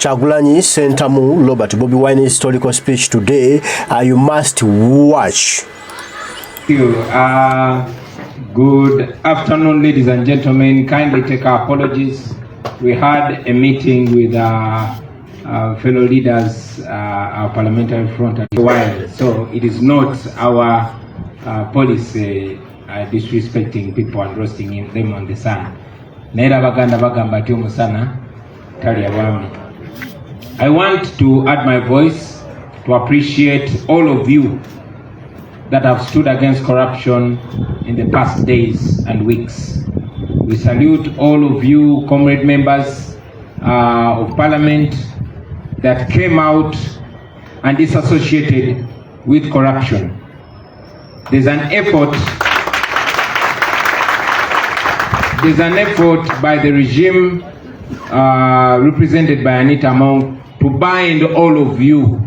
Kyagulanyi Sentamu Robert Bobi Wine historical speech today. You must watch. Thank you. Good afternoon, ladies and gentlemen. Kindly take our apologies. We had a meeting with our fellow leaders, our parliamentary front at a while, so it is not our policy disrespecting people and roasting them on the sun. I want to add my voice to appreciate all of you that have stood against corruption in the past days and weeks. We salute all of you, comrade members of Parliament that came out and disassociated with corruption. There's an effort by the regime represented by Anita Mong to bind all of you.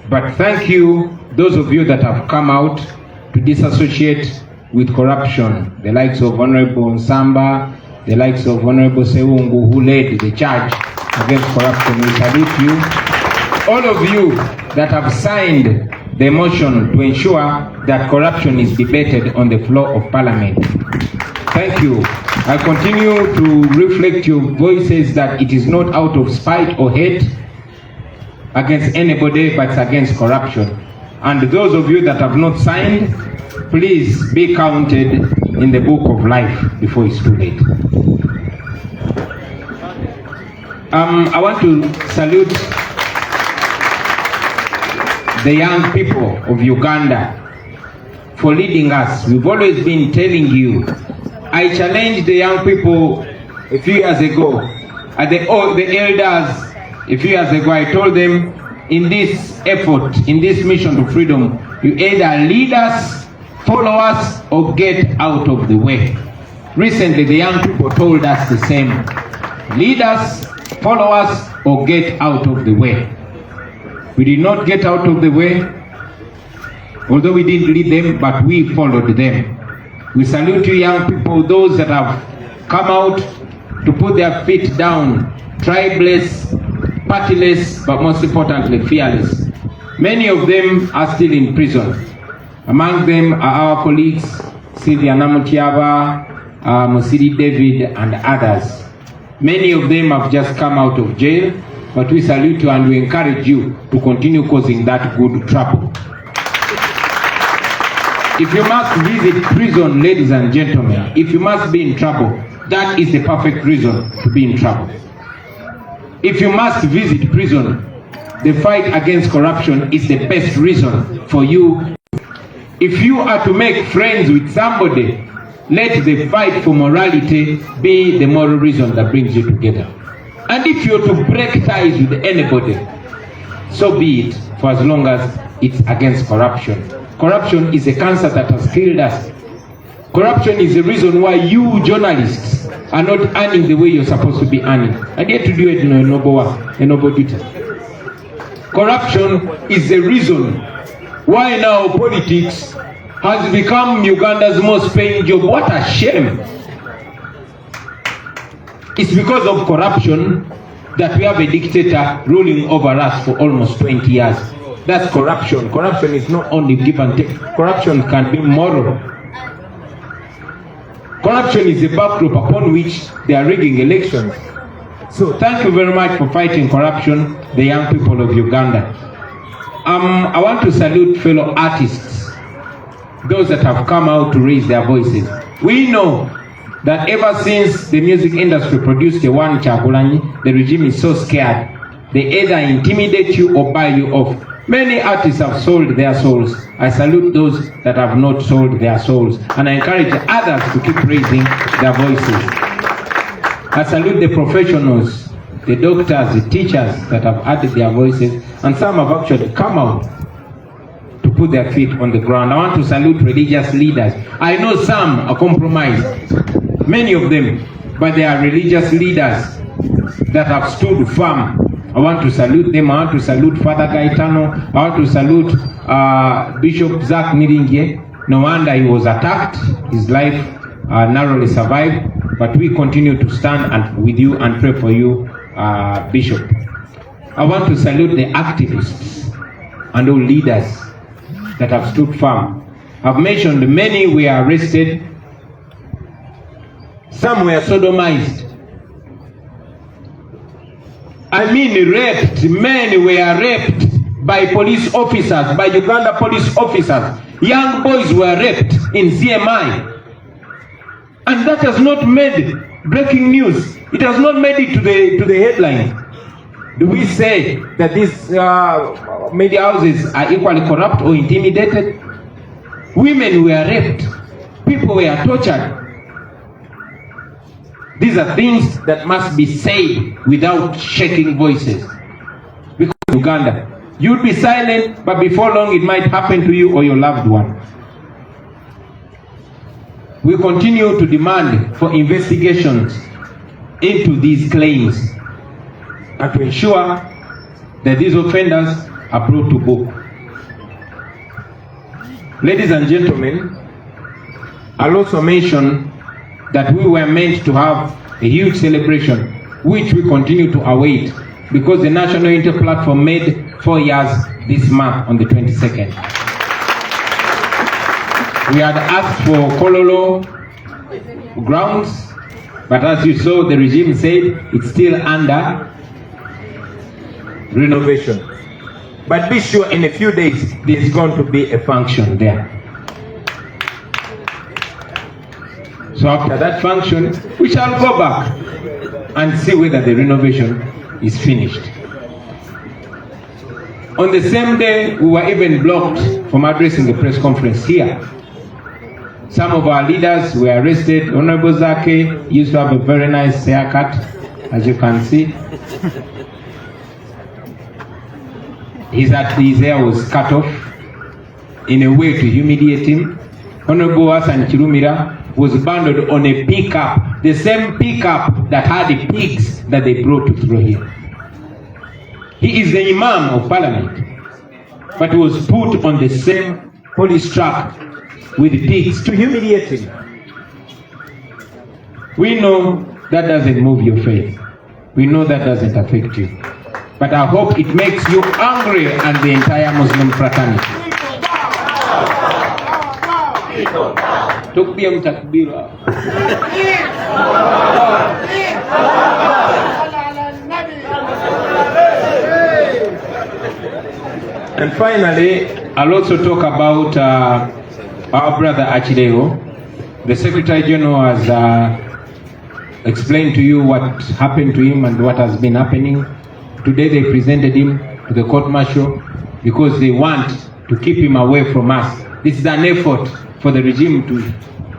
But thank you, those of you that have come out to disassociate with corruption, the likes of Honorable Nsamba, the likes of Honorable Sewungu, who led the charge against corruption. We salute you. All of you that have signed the motion to ensure that corruption is debated on the floor of Parliament. Thank you. I continue to reflect your voices that it is not out of spite or hate against anybody, but against corruption. And those of you that have not signed, please be counted in the book of life before it's too late. I want to salute the young people of Uganda for leading us. We've always been telling you. I challenged the young people a few years ago, the elders a few years ago. I told them, in this effort, in this mission to freedom, you either lead us, follow us, or get out of the way. Recently, the young people told us the same. Lead us, follow us, or get out of the way. We did not get out of the way, although we didn't lead them, but we followed them. We salute you, young people, those that have come out to put their feet down, tribeless, partyless, but most importantly, fearless. Many of them are still in prison. Among them are our colleagues, Sylvia Namutiaba, Mosiri David, and others. Many of them have just come out of jail, but we salute you and we encourage you to continue causing that good trouble. If you must visit prison, ladies and gentlemen, if you must be in trouble, that is the perfect reason to be in trouble. If you must visit prison, the fight against corruption is the best reason for you. If you are to make friends with somebody, let the fight for morality be the moral reason that brings you together. And if you're to break ties with anybody, so be it, for as long as it's against corruption. Corruption is a cancer that has killed us. Corruption is the reason why you journalists are not earning the way you're supposed to be earning. And yet to do it in a noble duty. Corruption is the reason why now politics has become Uganda's most paying job. What a shame. It's because of corruption that we have a dictator ruling over us for almost 20 years. That's corruption. Corruption is not only give and take. Corruption can be moral. Corruption is the backdrop upon which they are rigging elections. So thank you very much for fighting corruption, the young people of Uganda. I want to salute fellow artists, those that have come out to raise their voices. We know that ever since the music industry produced the one Kyagulanyi, the regime is so scared. They either intimidate you or buy you off. Many artists have sold their souls. I salute those that have not sold their souls. And I encourage others to keep raising their voices. I salute the professionals, the doctors, the teachers that have added their voices. And some have actually come out to put their feet on the ground. I want to salute religious leaders. I know some are compromised, many of them, but they are religious leaders that have stood firm. I want to salute them. I want to salute Father Gaetano. I want to salute Bishop Zach Niringie. No wonder he was attacked. His life narrowly survived. but we continue to stand with you and pray for you, Bishop. I want to salute the activists and all leaders that have stood firm. I've mentioned many were arrested, some were sodomized. I mean raped, men were raped by police officers, by Uganda police officers. Young boys were raped in CMI. And that has not made breaking news. It has not made it to the headline. Do we say that these media houses are equally corrupt or intimidated? Women were raped. People were tortured. These are things that must be said without shaking voices. Because in Uganda, you'd be silent, but before long it might happen to you or your loved one. We continue to demand for investigations into these claims and to ensure that these offenders are brought to book. Ladies and gentlemen, I'll also mention that we were meant to have a huge celebration, which we continue to await, because the National Unity Platform made 4 years this month on the 22nd. We had asked for Kololo grounds, but as you saw, the regime said it's still under renovation. But be sure in a few days there's going to be a function there. So after that function, we shall go back and see whether the renovation is finished. On the same day, we were even blocked from addressing the press conference here. Some of our leaders were arrested. Honorable Zake used to have a very nice haircut, as you can see. His hair was cut off in a way to humiliate him. Honorable Hassan Chirumira was bundled on a pickup, the same pickup that had the pigs that they brought to throw here. He is the Imam of Parliament, but was put on the same police truck with pigs to humiliate him. We know that doesn't move your faith. We know that doesn't affect you. But I hope it makes you angry and the entire Muslim fraternity. And finally, I'll also talk about our brother Achileo. The Secretary General has explained to you what happened to him and what has been happening. Today they presented him to the court-martial because they want to keep him away from us. This is an effort for the regime to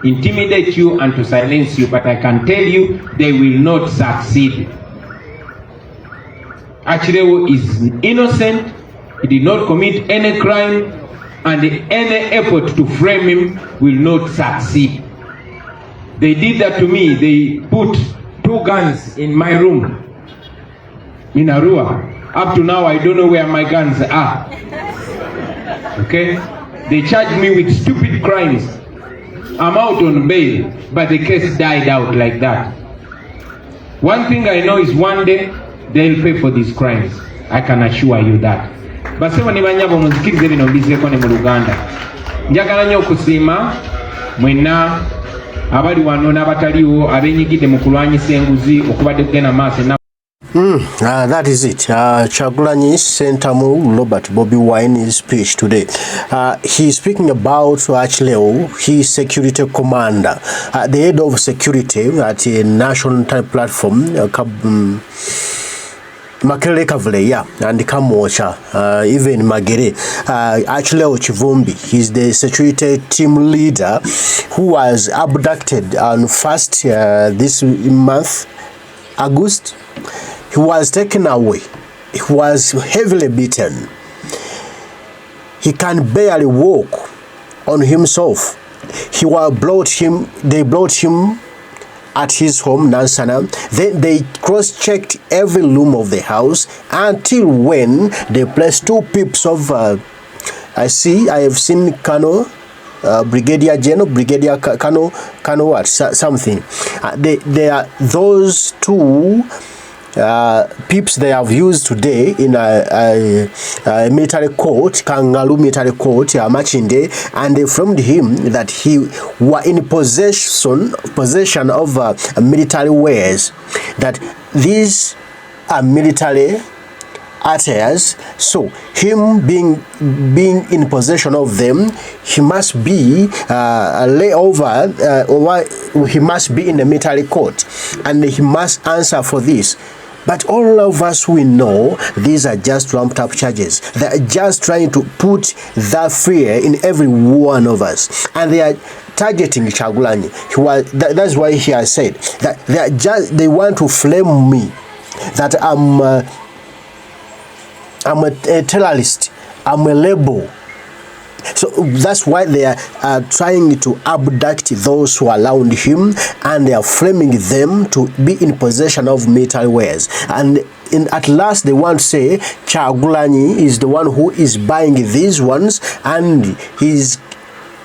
intimidate you and to silence you, but I can tell you they will not succeed. Achileo is innocent. He did not commit any crime, and any effort to frame him will not succeed. They did that to me. They put 2 guns in my room in Arua. Up to now, I don't know where my guns are. Okay? They charged me with stupid crimes. I'm out on bail, but the case died out like that. One thing I know is one day they'll pay for these crimes. I can assure you that. Basebo ne banyabo muzikirize bino mbizeko ne mu Luganda. Njagala nnyo okusiima mwenna abali wano n'abataliwo abenyigidde mu kulwanyisa enguzi okubadde kugenda maaso. That is it. Chagulanyi Sentamu Robert Bobi Wine's speech today. He's speaking about Achileo, his security commander, the head of security at a national platform, Makerere Kavule, yeah, and Kamwocha, even Magere. Achileo Chivumbi, he's the security team leader who was abducted on 1st this month, August. He was taken away. He was heavily beaten. He can barely walk on himself. They brought him at his home, Nansana. Then they cross-checked every room of the house until when they placed 2 pips of I have seen Kano brigadier general, brigadier colonel what, something. They are those two peeps they have used today in a military court, Kangalu military court, Machinde, and they informed him that he were in possession of military wares, that these are military attires. So him being in possession of them, he must be layover, or he must be in the military court, and he must answer for this. But all of us, we know these are just ramped up charges. They are just trying to put that fear in every one of us, and they are targeting Kyagulanyi. That's why he has said that they want to flame me, that I'm a terrorist, I'm a label. So that's why they are trying to abduct those who are around him, and they are framing them to be in possession of military wares. And at last they want to say Kyagulanyi is the one who is buying these ones, and he's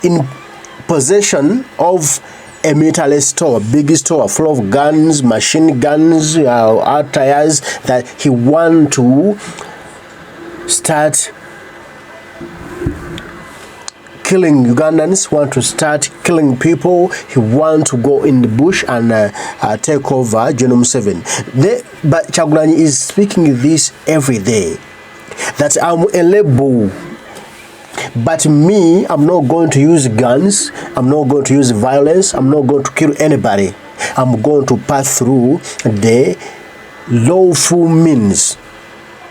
in possession of a military store, big store full of guns, machine guns, tires, that he want to start killing Ugandans, want to start killing people. He want to go in the bush and take over Genome 7. But Kyagulanyi is speaking this every day, that I'm a label, but me, I'm not going to use guns, I'm not going to use violence, I'm not going to kill anybody. I'm going to pass through the lawful means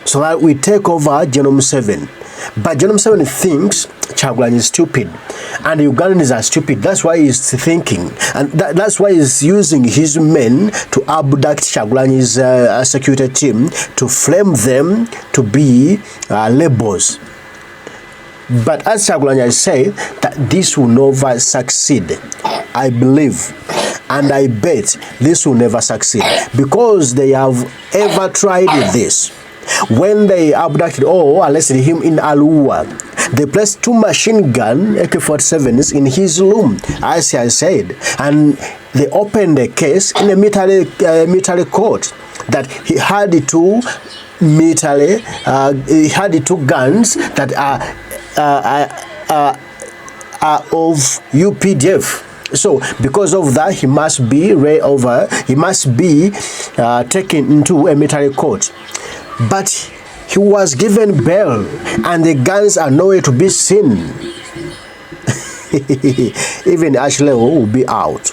so that we take over Genome 7. But Genome 7 thinks Kyagulanyi is stupid, and the Ugandans are stupid. That's why he's thinking, and that's why he's using his men to abduct Kyagulanyi's security team, to flame them to be labels. But as Kyagulanyi has said, that this will never succeed. I believe, and I bet this will never succeed, because they have ever tried this. When they abducted or arrested him in Arua, they placed 2 machine gun AK-47s in his room, as he has said, and they opened a case in a military court that he had 2 military, he had 2 guns that are of UPDF. So because of that, he must be he must be taken into a military court. But he was given bail, and the guns are nowhere to be seen. Even Ashley will be out.